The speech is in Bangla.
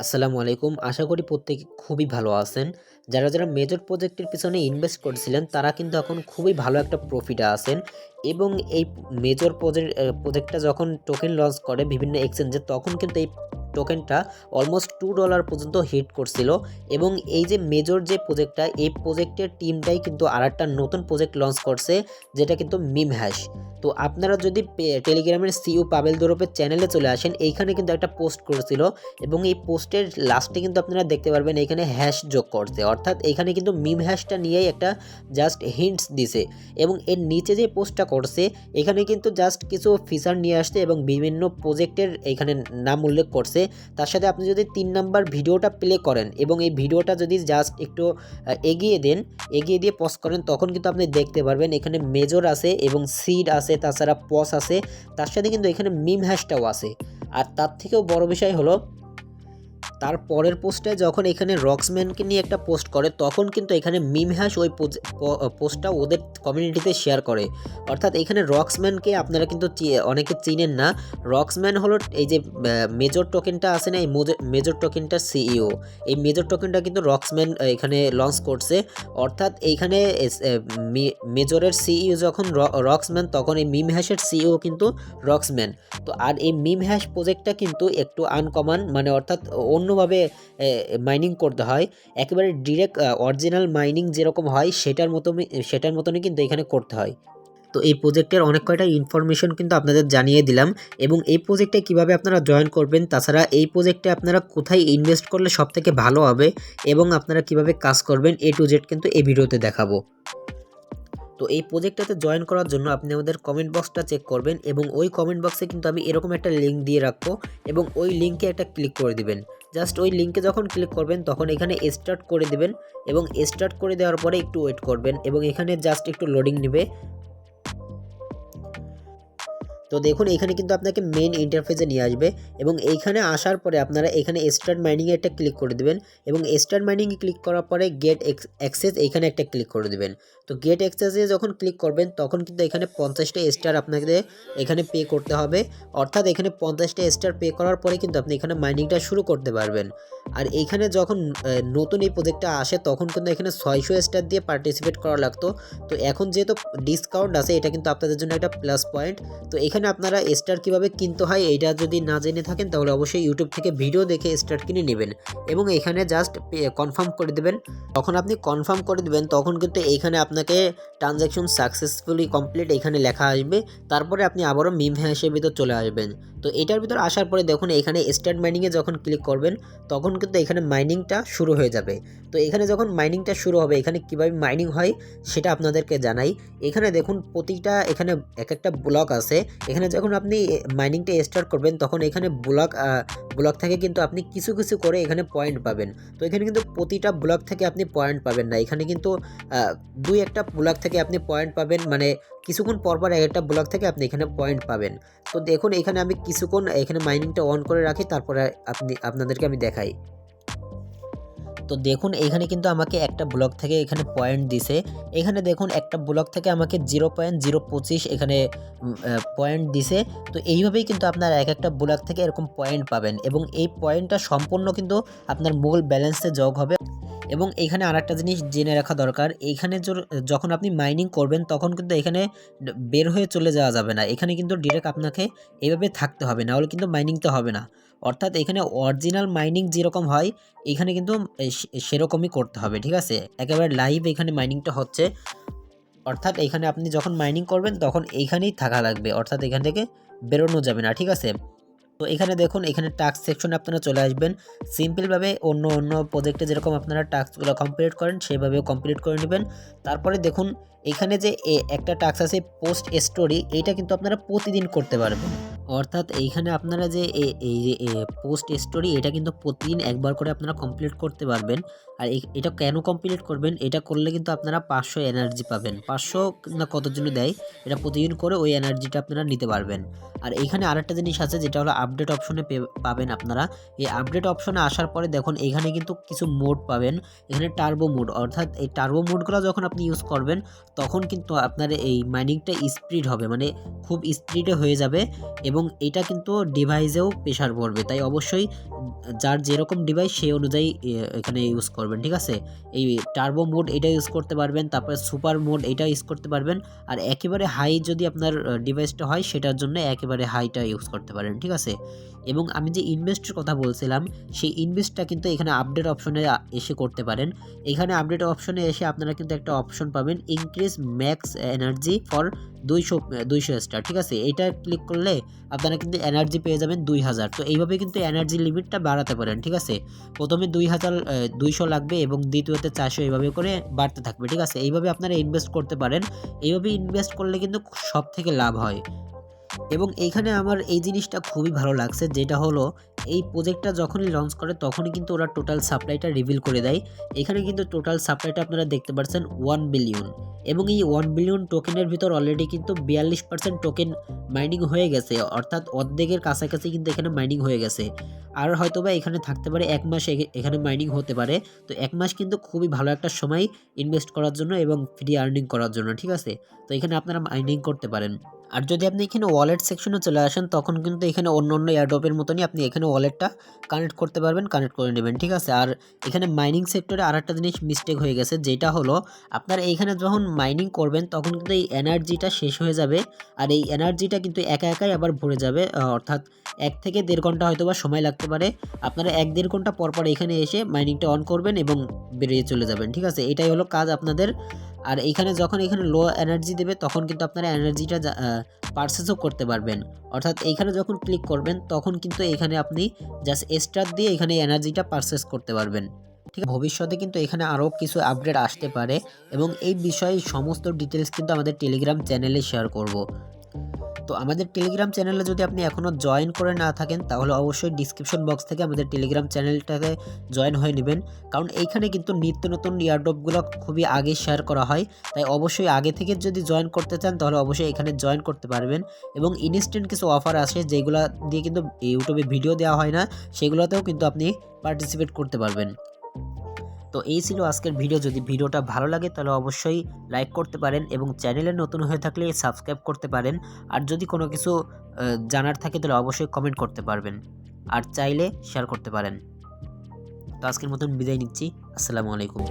আসসালামু আলাইকুম। আশা করি প্রত্যেকে খুবই ভালো আছেন। যারা মেজর প্রজেক্টের পিছনে ইনভেস্ট করেছিলেন তারা কিন্তু এখন খুবই ভালো একটা প্রফিটে আছেন এবং এই মেজর প্রজেক্টটা যখন টোকেন লঞ্চ করে বিভিন্ন এক্সচেঞ্জে তখন কিন্তু এই টোকেনটা অলমোস্ট $2 পর্যন্ত হিট করছিল এবং এই যে মেজর যে প্রজেক্টটা এই প্রজেক্টের টিমটাই কিন্তু আরেকটা নতুন প্রজেক্ট লঞ্চ করছে যেটা কিন্তু মিম হ্যাশ। তো আপনারা যদি টেলিগ্রামের সিইও পাবেল দরবের চ্যানেলে চলে আসেন, এইখানে কিন্তু একটা পোস্ট করেছিল এবং এই পোস্টের লাস্টে কিন্তু আপনারা দেখতে পারবেন এখানে হ্যাশ যোগ করছে, অর্থাৎ এখানে কিন্তু মিম হ্যাশটা নিয়েই একটা জাস্ট হিন্টস দিছে এবং এর নিচে যে পোস্টটা করছে এখানে কিন্তু জাস্ট কিছু ফিচার নিয়ে আসছে এবং বিভিন্ন প্রজেক্টের এখানে নাম উল্লেখ করছে। তার সাথে আপনি যদি 3 নাম্বার ভিডিওটা প্লে করেন এবং এই ভিডিওটা যদি জাস্ট একটু এগিয়ে দিয়ে পজ করেন তখন কিন্তু আপনি দেখতে পারবেন এখানে মেজর আছে এবং সিড আছে, তাছাড়া পজ আছে, তার সাথে কিন্তু এখানে মিম হ্যাশটাও আছে। আর তার থেকেও বড় বিষয় হলো তার পরের পোস্টে যখন এখানে রক্সম্যানকে নিয়ে একটা পোস্ট করে তখন কিন্তু এখানে মিম হ্যাশ ওই পোস্টটা ওদের কমিউনিটিতে শেয়ার করে। অর্থাৎ এখানে রক্সম্যানকে আপনারা কিন্তু অনেকে চিনেন না। রক্সম্যান হলো এই যে মেজর টোকেনটা আছে না, এই মেজর টোকেনটার সিইও। এই মেজর টোকেনটা কিন্তু রক্সম্যান এখানে লঞ্চ করছে। অর্থাৎ এইখানে মেজরের সিইও যখন রক্সম্যান তখন এই মিম হ্যাশের সিইও কিন্তু রক্সম্যান। তো আর এই মিম হ্যাশ প্রজেক্টটা কিন্তু একটু আনকমন, মানে অর্থাৎ অন্যভাবে মাইনিং করতে হয়। একেবারে ডিরেক্ট অরিজিনাল মাইনিং যেরকম হয় সেটার মতনই কিন্তু এখানে করতে হয়। তো এই প্রজেক্টের অনেক কয়টা ইনফরমেশন কিন্তু আপনাদের জানিয়ে দিলাম এবং এই প্রজেক্টে কিভাবে আপনারা জয়েন করবেন, তাছাড়া এই প্রজেক্টে আপনারা কোথায় ইনভেস্ট করলে সবথেকে ভালো হবে এবং আপনারা কিভাবে কাজ করবেন A to Z কিন্তু এই ভিডিওতে দেখাবো। তো এই প্রজেক্টটাতে জয়েন করার জন্য আপনি আমাদের কমেন্ট বক্সটা চেক করবেন এবং ওই কমেন্ট বক্সে কিন্তু আমি এরকম একটা লিঙ্ক দিয়ে রাখবো এবং ওই লিঙ্কে একটা ক্লিক করে দিবেন। জাস্ট ওই লিঙ্কে যখন ক্লিক করবেন তখন এখানে স্টার্ট করে দিবেন এবং স্টার্ট করে দেওয়ার পরে একটু ওয়েট করবেন এবং এখানে জাস্ট একটু লোডিং নেবে। তো দেখুন এখানে কিন্তু আপনাকে মেইন ইন্টারফেসে নিয়ে আসবে এবং এইখানে আসার পরে আপনারা এখানে স্টার্ট মাইনিংয়ে একটা ক্লিক করে দিবেন এবং স্টার্ট মাইনিংয়ে ক্লিক করার পরে গেট অ্যাক্সেস এইখানে একটা ক্লিক করে দিবেন। তো গেট অ্যাক্সেসে যখন ক্লিক করবেন তখন কিন্তু এখানে 50টা স্টার আপনাকে এখানে পে করতে হবে। অর্থাৎ এখানে 50টা স্টার পে করার পরে কিন্তু আপনি এখানে মাইনিংটা শুরু করতে পারবেন। আর এইখানে যখন নতুন এই প্রজেক্টটা আসে তখন কিন্তু এখানে 600 স্টার দিয়ে পার্টিসিপেট করা লাগতো। তো এখন যেহেতু ডিসকাউন্ট আছে এটা কিন্তু আপনাদের জন্য একটা প্লাস পয়েন্ট। তো এখানে আপনারা স্টার কিভাবে কিনতে হয় এইটা যদি না জেনে থাকেন তাহলে অবশ্যই ইউটিউব থেকে ভিডিও দেখে স্টার কিনে নেবেন এবং এখানে জাস্ট কনফার্ম করে দেবেন। তখন আপনি কনফার্ম করে দেবেন তখন কিন্তু এইখানে আপনাকে ট্রানজ্যাকশন সাকসেসফুলি কমপ্লিট এখানে লেখা আসবে। তারপরে আপনি আবারও মিম হ্যাশের ভিতর চলে আসবেন। তো এটার ভিতর আসার পরে দেখুন এখানে স্টার্ট মাইনিংয়ে যখন ক্লিক করবেন তখন কিন্তু এখানে মাইনিংটা শুরু হয়ে যাবে। তো এখানে যখন মাইনিংটা শুরু হবে এখানে কিভাবে মাইনিং হয় সেটা আপনাদেরকে জানাই। এখানে দেখুন প্রতিটা এখানে এক একটা ব্লক আছে। এখানে যখন আপনি মাইনিংটা স্টার্ট করবেন তখন এখানে ব্লক থেকে কিন্তু আপনি কিছু করে এখানে পয়েন্ট পাবেন। তো এখানে কিন্তু প্রতিটা ব্লক থেকে আপনি পয়েন্ট পাবেন না, এখানে কিন্তু দুই একটা ব্লক থেকে আপনি পয়েন্ট পাবেন, মানে কিছুক্ষণ পরপর একটা ব্লক থেকে আপনি এখানে পয়েন্ট পাবেন। তো দেখুন এখানে আমি কিছুক্ষণ এখানে মাইনিংটা অন করে রাখি, তারপরে আপনাদেরকে আমি দেখাই। তো দেখুন এইখানে কিন্তু আমাকে একটা ব্লক থেকে এখানে পয়েন্ট দিছে। এখানে দেখুন একটা ব্লক থেকে আমাকে 0.025 এখানে পয়েন্ট দিছে। তো এইভাবেই কিন্তু আপনার এক একটা ব্লক থেকে এরকম পয়েন্ট পাবেন এবং এই পয়েন্টটা সম্পূর্ণ কিন্তু আপনার মূল ব্যালেন্সে যোগ হবে। এবং এখানে আরেকটা জিনিস জেনে রাখা দরকার, এইখানে যখন আপনি মাইনিং করবেন তখন কিন্তু এখানে বের হয়ে চলে যাওয়া যাবে না। এখানে কিন্তু ডিরেক্ট আপনাকে এইভাবে থাকতে হবে, নাহলে কিন্তু মাইনিংটা হবে না। অর্থাৎ এখানে অরিজিনাল মাইনিং যেরকম হয় এখানে কিন্তু সেরকমই করতে হবে, ঠিক আছে? একেবারে লাইভ এখানে মাইনিংটা হচ্ছে। অর্থাৎ এখানে আপনি যখন মাইনিং করবেন তখন এইখানেই থাকা লাগবে, অর্থাৎ এখান থেকে বেরোনো যাবে না, ঠিক আছে? তো এখানে দেখুন এখানে টাস্ক সেকশনে আপনারা চলে আসবেন। সিম্পলভাবে অন্য প্রজেক্টে যেরকম আপনারা টাস্কগুলো কমপ্লিট করেন সেভাবেও কমপ্লিট করে নেবেন। তারপরে দেখুন এখানে যে একটা টাস্ক আছে পোস্ট স্টোরি, এইটা কিন্তু আপনারা প্রতিদিন করতে পারবেন। অর্থাৎ এইখানে আপনারা যে এই যে পোস্ট স্টোরি এটা কিন্তু প্রতিদিন একবার করে আপনারা কমপ্লিট করতে পারবেন। আর আর এটা কেন কমপ্লিট করবেন, এটা করলে কিন্তু আপনারা 500 এনার্জি পাবেন। 500 না কতর জন্য দেয়, এটা প্রতিদিন করে ওই এনার্জিটা আপনারা নিতে পারবেন। আর এইখানে আরেকটা জিনিস আছে, যেটা হলো আপডেট অপশনে পাবেন আপনারা। এই আপডেট অপশনে আসার পরে দেখুন এখানে কিন্তু কিছু মোড পাবেন। এখানে টার্বো মোড, অর্থাৎ এই টার্বো মোডগুলো যখন আপনি ইউজ করবেন তখন কিন্তু আপনার এই মাইনিংটা স্পিড হবে, মানে খুব স্পিডে হয়ে যাবে এবং এটা কিন্তু ডিভাইসেও প্রেশার পড়বে। তাই অবশ্যই যার যেরকম ডিভাইস সেই অনুযায়ী এখানে ইউজ করবেন, ঠিক আছে। এই টার্বো মোড এটা ইউজ করতে পারবেন, তারপরে সুপার মোড এটা ইউজ করতে পারবেন। আর একেবারে হাই যদি আপনার ডিভাইসটা হয় সেটার জন্য একেবারে হাইটা ইউজ করতে পারেন, ঠিক আছে। এবং আমি যে ইনভেস্টের কথা বলছিলাম, সেই ইনভেস্টটা কিন্তু এখানে আপডেট অপশনে এসে করতে পারেন। এখানে আপডেট অপশনে এসে আপনারা কিন্তু একটা অপশন পাবেন, increase max energy for 200 star, ঠিক আছে। এটা ক্লিক করলে আপনারা কিন্তু এনার্জি পেয়ে যাবেন 2000। তো এইভাবে কিন্তু এনার্জি লিমিটটা বাড়াতে পারেন, ঠিক আছে। প্রথমে 200 লাগবে এবং দ্বিতীয়তে 400, এইভাবে করে বাড়তে থাকবে, ঠিক আছে। এইভাবে আপনারা ইনভেস্ট করতে পারেন। এইভাবে ইনভেস্ট করলে কিন্তু সব থেকে লাভ হয়। এবং এইখানে আমার এই জিনিসটা খুবই ভালো লাগছে, যেটা হলো এই প্রজেক্টটা যখনই লঞ্চ করে তখনই কিন্তু ওরা টোটাল সাপ্লাইটা রিভিল করে দেয়। এখানে কিন্তু টোটাল সাপ্লাইটা আপনারা দেখতে পাচ্ছেন 1 বিলিয়ন, এবং এই 1 বিলিয়ন টোকেনের ভিতর অলরেডি কিন্তু 42% টোকেন মাইনিং হয়ে গেছে, অর্থাৎ অর্ধেকের কাছাকাছি কিন্তু এখানে মাইনিং হয়ে গেছে। আর হয়তোবা এখানে থাকতে পারে 1 মাস এখানে মাইনিং হতে পারে। তো 1 মাস কিন্তু খুবই ভালো একটা সময় ইনভেস্ট করার জন্য এবং ফ্রি আর্নিং করার জন্য, ঠিক আছে। তো এখানে আপনারা মাইনিং করতে পারেন। আর যদি আপনি এখানে ওয়ালেট সেকশনে চলে আসেন তখন কিন্তু এখানে অন্য এয়ারড্রপের মতনই আপনি এখানে ওয়ালেটটা কানেক্ট করতে পারবেন, কানেক্ট করে নেবেন, ঠিক আছে। আর এখানে মাইনিং সেক্টরে আরেকটা জিনিস মিস্টেক হয়ে গেছে, যেটা হলো আপনার এইখানে যখন মাইনিং করবেন তখন কিন্তু এই এনার্জিটা শেষ হয়ে যাবে। আর এই এনার্জিটা কিন্তু একাই আবার ভরে যাবে, অর্থাৎ 1 থেকে 1.5 ঘন্টা হয়তো বা সময় লাগতে পারে। আপনারা 1-1.5 ঘন্টা পর এখানে এসে মাইনিংটা অন করবেন এবং বেরিয়ে চলে যাবেন, ঠিক আছে। এটাই হলো কাজ আপনাদের। আর এইখানে যখন এখানে লো এনার্জি দেবে তখন কিন্তু আপনারা এনার্জিটা পারচেসও করতে পারবেন, অর্থাৎ এইখানে যখন ক্লিক করবেন তখন কিন্তু এখানে আপনি জাস্ট স্টার দিয়ে এখানে এনার্জিটা পারচেস করতে পারবেন, ঠিক আছে। ভবিষ্যতে কিন্তু এখানে আরও কিছু আপডেট আসতে পারে এবং এই বিষয়ে সমস্ত ডিটেলস কিন্তু আমাদের টেলিগ্রাম চ্যানেলে শেয়ার করব। তো আমাদের টেলিগ্রাম চ্যানেলে যদি আপনি এখনও জয়েন করে না থাকেন তাহলে অবশ্যই ডিসক্রিপশন বক্স থেকে আমাদের টেলিগ্রাম চ্যানেলটাকে জয়েন হয়ে নেবেন, কারণ এইখানে কিন্তু নিত্য নতুন এয়ারড্রপগুলো খুবই আগে শেয়ার করা হয়। তাই অবশ্যই আগে থেকে যদি জয়েন করতে চান তাহলে অবশ্যই এখানে জয়েন করতে পারবেন। এবং ইনস্ট্যান্ট কিছু অফার আসে যেগুলো দিয়ে কিন্তু ইউটিউবে ভিডিও দেওয়া হয় না, সেগুলোতেও কিন্তু আপনি পার্টিসিপেট করতে পারবেন। তো এই ছিল আজকের ভিডিও। যদি ভিডিওটা ভালো লাগে তাহলে অবশ্যই লাইক করতে পারেন এবং চ্যানেলে নতুন হয়ে থাকলে সাবস্ক্রাইব করতে পারেন। আর যদি কোনো কিছু জানার থাকে তাহলে অবশ্যই কমেন্ট করতে পারবেন, আর চাইলে শেয়ার করতে পারেন। তো আজকের মতন বিদায় নিচ্ছি। আসসালামু আলাইকুম।